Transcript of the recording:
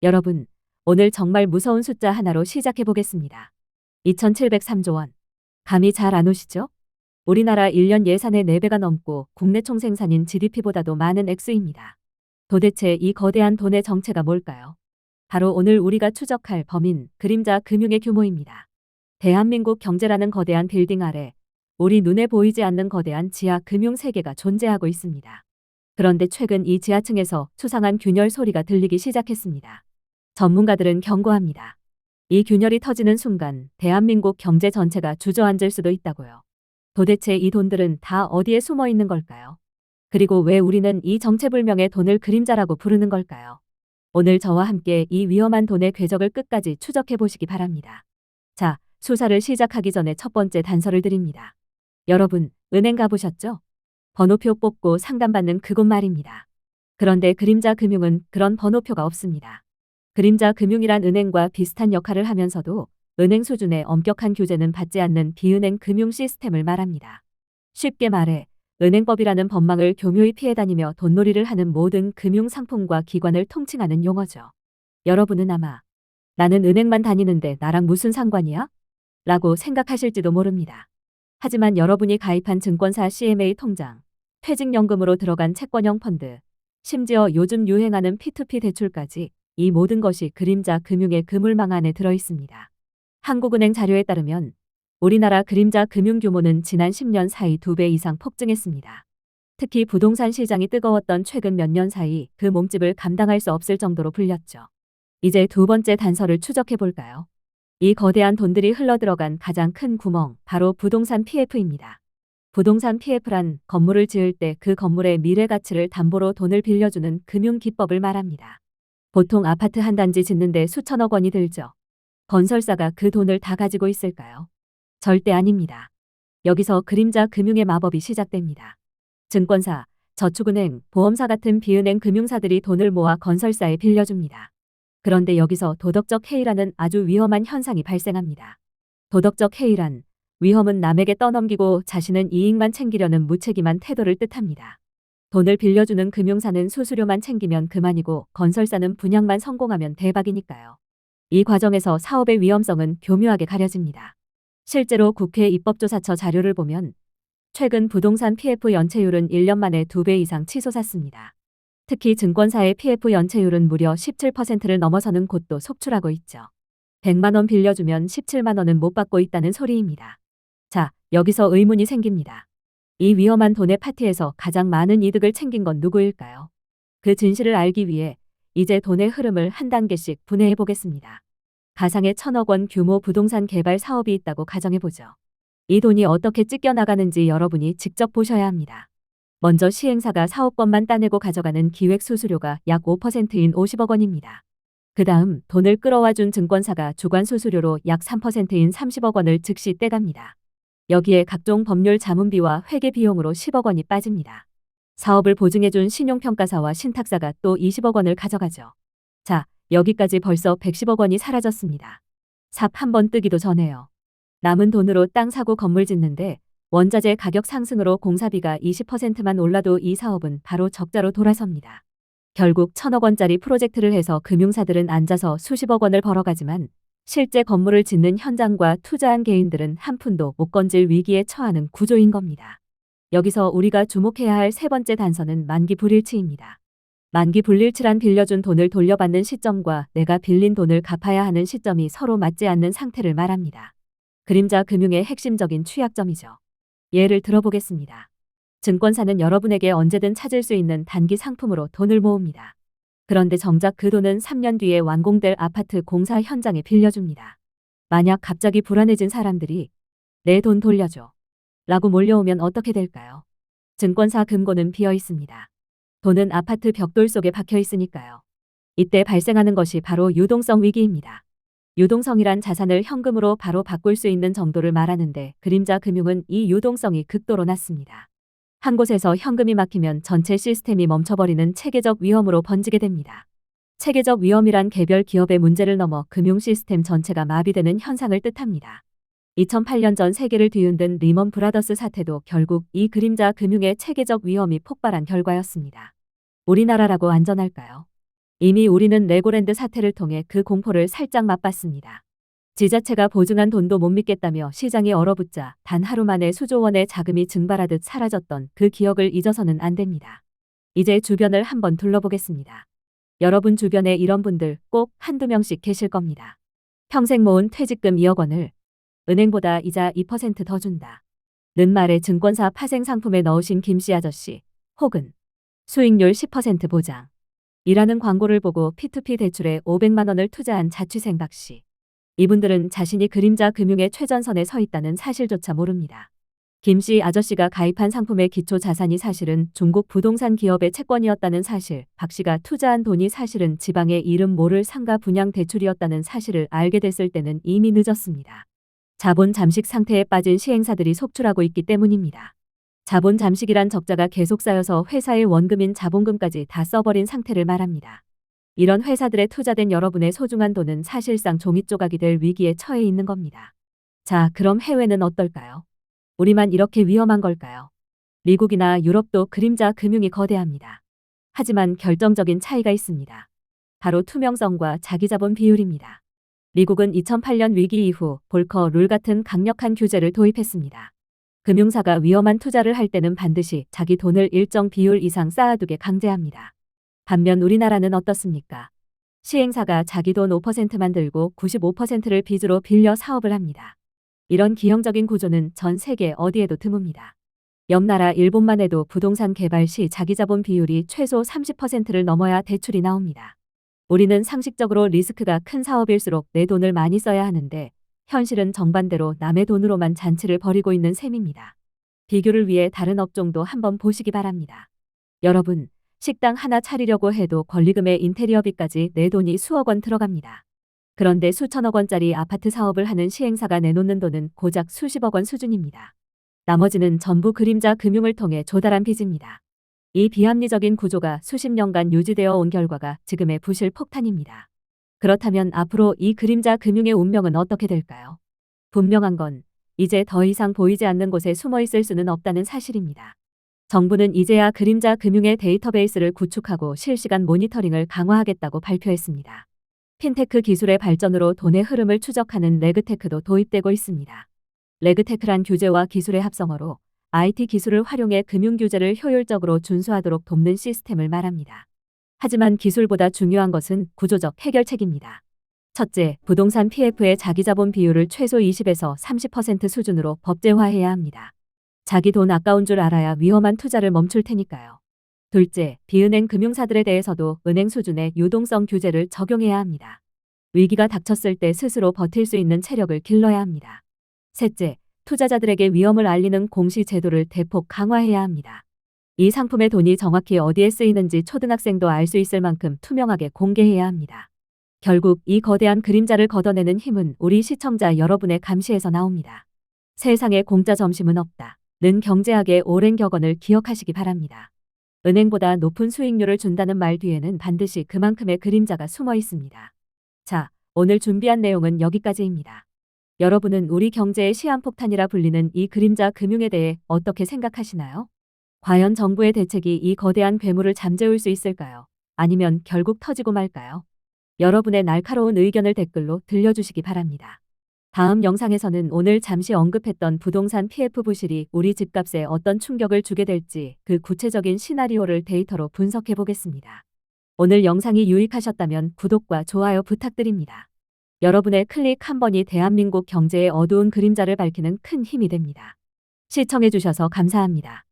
여러분, 오늘 정말 무서운 숫자 하나로 시작해 보겠습니다. 2703조 원. 감이 잘 안 오시죠? 우리나라 1년 예산의 4배가 넘고 국내 총생산인 GDP보다도 많은 액수입니다. 도대체 이 거대한 돈의 정체가 뭘까요? 바로 오늘 우리가 추적할 범인, 그림자 금융의 규모입니다. 대한민국 경제라는 거대한 빌딩 아래 우리 눈에 보이지 않는 거대한 지하 금융 세계가 존재하고 있습니다. 그런데 최근 이 지하층에서 수상한 균열 소리가 들리기 시작했습니다. 전문가들은 경고합니다. 이 균열이 터지는 순간 대한민국 경제 전체가 주저앉을 수도 있다고요. 도대체 이 돈들은 다 어디에 숨어 있는 걸까요? 그리고 왜 우리는 이 정체불명의 돈을 그림자라고 부르는 걸까요? 오늘 저와 함께 이 위험한 돈의 궤적을 끝까지 추적해 보시기 바랍니다. 자, 수사를 시작하기 전에 첫 번째 단서를 드립니다. 여러분, 은행 가보셨죠? 번호표 뽑고 상담받는 그곳 말입니다. 그런데 그림자 금융은 그런 번호표가 없습니다. 그림자 금융이란 은행과 비슷한 역할을 하면서도 은행 수준의 엄격한 규제는 받지 않는 비은행 금융 시스템을 말합니다. 쉽게 말해 은행법이라는 법망을 교묘히 피해 다니며 돈놀이를 하는 모든 금융 상품과 기관을 통칭하는 용어죠. 여러분은 아마 나는 은행만 다니는데 나랑 무슨 상관이야? 라고 생각하실지도 모릅니다. 하지만 여러분이 가입한 증권사 CMA 통장, 퇴직연금으로 들어간 채권형 펀드, 심지어 요즘 유행하는 P2P 대출까지 이 모든 것이 그림자 금융의 그물망 안에 들어있습니다. 한국은행 자료에 따르면 우리나라 그림자 금융 규모는 지난 10년 사이 2배 이상 폭증했습니다. 특히 부동산 시장이 뜨거웠던 최근 몇 년 사이 그 몸집을 감당할 수 없을 정도로 불렸죠. 이제 두 번째 단서를 추적해 볼까요? 이 거대한 돈들이 흘러들어간 가장 큰 구멍, 바로 부동산 PF입니다. 부동산 PF란 건물을 지을 때 그 건물의 미래 가치를 담보로 돈을 빌려주는 금융 기법을 말합니다. 보통 아파트 한 단지 짓는데 수천억 원이 들죠. 건설사가 그 돈을 다 가지고 있을까요? 절대 아닙니다. 여기서 그림자 금융의 마법이 시작됩니다. 증권사, 저축은행, 보험사 같은 비은행 금융사들이 돈을 모아 건설사에 빌려줍니다. 그런데 여기서 도덕적 해이라는 아주 위험한 현상이 발생합니다. 도덕적 해이란 위험은 남에게 떠넘기고 자신은 이익만 챙기려는 무책임한 태도를 뜻합니다. 돈을 빌려주는 금융사는 수수료만 챙기면 그만이고 건설사는 분양만 성공하면 대박이니까요. 이 과정에서 사업의 위험성은 교묘하게 가려집니다. 실제로 국회 입법조사처 자료를 보면 최근 부동산 PF 연체율은 1년 만에 2배 이상 치솟았습니다. 특히 증권사의 PF 연체율은 무려 17%를 넘어서는 곳도 속출하고 있죠. 100만 원 빌려주면 17만 원은 못 받고 있다는 소리입니다. 자, 여기서 의문이 생깁니다. 이 위험한 돈의 파티에서 가장 많은 이득을 챙긴 건 누구일까요? 그 진실을 알기 위해 이제 돈의 흐름을 한 단계씩 분해해 보겠습니다. 가상의 1,000억 원 규모 부동산 개발 사업이 있다고 가정해보죠. 이 돈이 어떻게 찢겨나가는지 여러분이 직접 보셔야 합니다. 먼저 시행사가 사업권만 따내고 가져가는 기획 수수료가 약 5%인 50억 원입니다. 그 다음 돈을 끌어와준 증권사가 주관 수수료로 약 3%인 30억 원을 즉시 떼갑니다. 여기에 각종 법률 자문비와 회계 비용으로 10억 원이 빠집니다. 사업을 보증해준 신용평가사와 신탁사가 또 20억 원을 가져가죠. 자, 여기까지 벌써 110억 원이 사라졌습니다. 삽 한 번 뜨기도 전에요. 남은 돈으로 땅 사고 건물 짓는데 원자재 가격 상승으로 공사비가 20%만 올라도 이 사업은 바로 적자로 돌아섭니다. 결국 1,000억 원짜리 프로젝트를 해서 금융사들은 앉아서 수십억 원을 벌어가지만 실제 건물을 짓는 현장과 투자한 개인들은 한 푼도 못 건질 위기에 처하는 구조인 겁니다. 여기서 우리가 주목해야 할 세 번째 단서는 만기불일치입니다. 만기불일치란 빌려준 돈을 돌려받는 시점과 내가 빌린 돈을 갚아야 하는 시점이 서로 맞지 않는 상태를 말합니다. 그림자 금융의 핵심적인 취약점이죠. 예를 들어보겠습니다. 증권사는 여러분에게 언제든 찾을 수 있는 단기 상품으로 돈을 모읍니다. 그런데 정작 그 돈은 3년 뒤에 완공될 아파트 공사 현장에 빌려줍니다. 만약 갑자기 불안해진 사람들이 내 돈 돌려줘 라고 몰려오면 어떻게 될까요? 증권사 금고는 비어 있습니다. 돈은 아파트 벽돌 속에 박혀 있으니까요. 이때 발생하는 것이 바로 유동성 위기입니다. 유동성이란 자산을 현금으로 바로 바꿀 수 있는 정도를 말하는데 그림자 금융은 이 유동성이 극도로 낮습니다. 한 곳에서 현금이 막히면 전체 시스템이 멈춰버리는 체계적 위험으로 번지게 됩니다. 체계적 위험이란 개별 기업의 문제를 넘어 금융 시스템 전체가 마비되는 현상을 뜻합니다. 2008년 전 세계를 뒤흔든 리먼 브라더스 사태도 결국 이 그림자 금융의 체계적 위험이 폭발한 결과였습니다. 우리나라라고 안전할까요? 이미 우리는 레고랜드 사태를 통해 그 공포를 살짝 맛봤습니다. 지자체가 보증한 돈도 못 믿겠다며 시장이 얼어붙자 단 하루 만에 수조 원의 자금이 증발하듯 사라졌던 그 기억을 잊어서는 안 됩니다. 이제 주변을 한번 둘러보겠습니다. 여러분 주변에 이런 분들 꼭 한두 명씩 계실 겁니다. 평생 모은 퇴직금 2억 원을 은행보다 이자 2% 더 준다 는 말에 증권사 파생 상품에 넣으신 김씨 아저씨, 혹은 수익률 10% 보장 이라는 광고를 보고 P2P 대출에 500만 원을 투자한 자취생 박씨. 이분들은 자신이 그림자 금융의 최전선에 서 있다는 사실조차 모릅니다. 김씨 아저씨가 가입한 상품의 기초 자산이 사실은 중국 부동산 기업의 채권이었다는 사실, 박씨가 투자한 돈이 사실은 지방의 이름 모를 상가 분양 대출이었다는 사실을 알게 됐을 때는 이미 늦었습니다. 자본 잠식 상태에 빠진 시행사들이 속출하고 있기 때문입니다. 자본 잠식이란 적자가 계속 쌓여서 회사의 원금인 자본금까지 다 써버린 상태를 말합니다. 이런 회사들에 투자된 여러분의 소중한 돈은 사실상 종이조각이 될 위기에 처해 있는 겁니다. 자, 그럼 해외는 어떨까요? 우리만 이렇게 위험한 걸까요? 미국이나 유럽도 그림자 금융이 거대합니다. 하지만 결정적인 차이가 있습니다. 바로 투명성과 자기자본 비율입니다. 미국은 2008년 위기 이후 볼커 룰 같은 강력한 규제를 도입했습니다. 금융사가 위험한 투자를 할 때는 반드시 자기 돈을 일정 비율 이상 쌓아두게 강제합니다. 반면 우리나라는 어떻습니까? 시행사가 자기 돈 5%만 들고 95%를 빚으로 빌려 사업을 합니다. 이런 기형적인 구조는 전 세계 어디에도 드뭅니다. 옆 나라 일본만 해도 부동산 개발 시 자기자본 비율이 최소 30%를 넘어야 대출이 나옵니다. 우리는 상식적으로 리스크가 큰 사업일수록 내 돈을 많이 써야 하는데 현실은 정반대로 남의 돈으로만 잔치를 벌이고 있는 셈입니다. 비교를 위해 다른 업종도 한번 보시기 바랍니다. 여러분, 식당 하나 차리려고 해도 권리금에 인테리어비까지 내 돈이 수억 원 들어갑니다. 그런데 수천억 원짜리 아파트 사업을 하는 시행사가 내놓는 돈은 고작 수십억 원 수준입니다. 나머지는 전부 그림자 금융을 통해 조달한 빚입니다. 이 비합리적인 구조가 수십 년간 유지되어 온 결과가 지금의 부실 폭탄입니다. 그렇다면 앞으로 이 그림자 금융의 운명은 어떻게 될까요? 분명한 건 이제 더 이상 보이지 않는 곳에 숨어 있을 수는 없다는 사실입니다. 정부는 이제야 그림자 금융의 데이터베이스를 구축하고 실시간 모니터링을 강화하겠다고 발표했습니다. 핀테크 기술의 발전으로 돈의 흐름을 추적하는 레그테크도 도입되고 있습니다. 레그테크란 규제와 기술의 합성어로 IT 기술을 활용해 금융규제를 효율적으로 준수하도록 돕는 시스템을 말합니다. 하지만 기술보다 중요한 것은 구조적 해결책입니다. 첫째, 부동산 PF의 자기자본 비율을 최소 20에서 30% 수준으로 법제화해야 합니다. 자기 돈 아까운 줄 알아야 위험한 투자를 멈출 테니까요. 둘째, 비은행 금융사들에 대해서도 은행 수준의 유동성 규제를 적용해야 합니다. 위기가 닥쳤을 때 스스로 버틸 수 있는 체력을 길러야 합니다. 셋째, 투자자들에게 위험을 알리는 공시 제도를 대폭 강화해야 합니다. 이 상품의 돈이 정확히 어디에 쓰이는지 초등학생도 알 수 있을 만큼 투명하게 공개해야 합니다. 결국 이 거대한 그림자를 걷어내는 힘은 우리 시청자 여러분의 감시에서 나옵니다. 세상에 공짜 점심은 없다. 는 경제학의 오랜 격언을 기억하시기 바랍니다. 은행보다 높은 수익률을 준다는 말 뒤에는 반드시 그만큼의 그림자가 숨어 있습니다. 자, 오늘 준비한 내용은 여기까지입니다. 여러분은 우리 경제의 시한폭탄이라 불리는 이 그림자 금융에 대해 어떻게 생각하시나요? 과연 정부의 대책이 이 거대한 괴물을 잠재울 수 있을까요? 아니면 결국 터지고 말까요? 여러분의 날카로운 의견을 댓글로 들려주시기 바랍니다. 다음 영상에서는 오늘 잠시 언급했던 부동산 PF 부실이 우리 집값에 어떤 충격을 주게 될지 그 구체적인 시나리오를 데이터로 분석해 보겠습니다. 오늘 영상이 유익하셨다면 구독과 좋아요 부탁드립니다. 여러분의 클릭 한 번이 대한민국 경제의 어두운 그림자를 밝히는 큰 힘이 됩니다. 시청해 주셔서 감사합니다.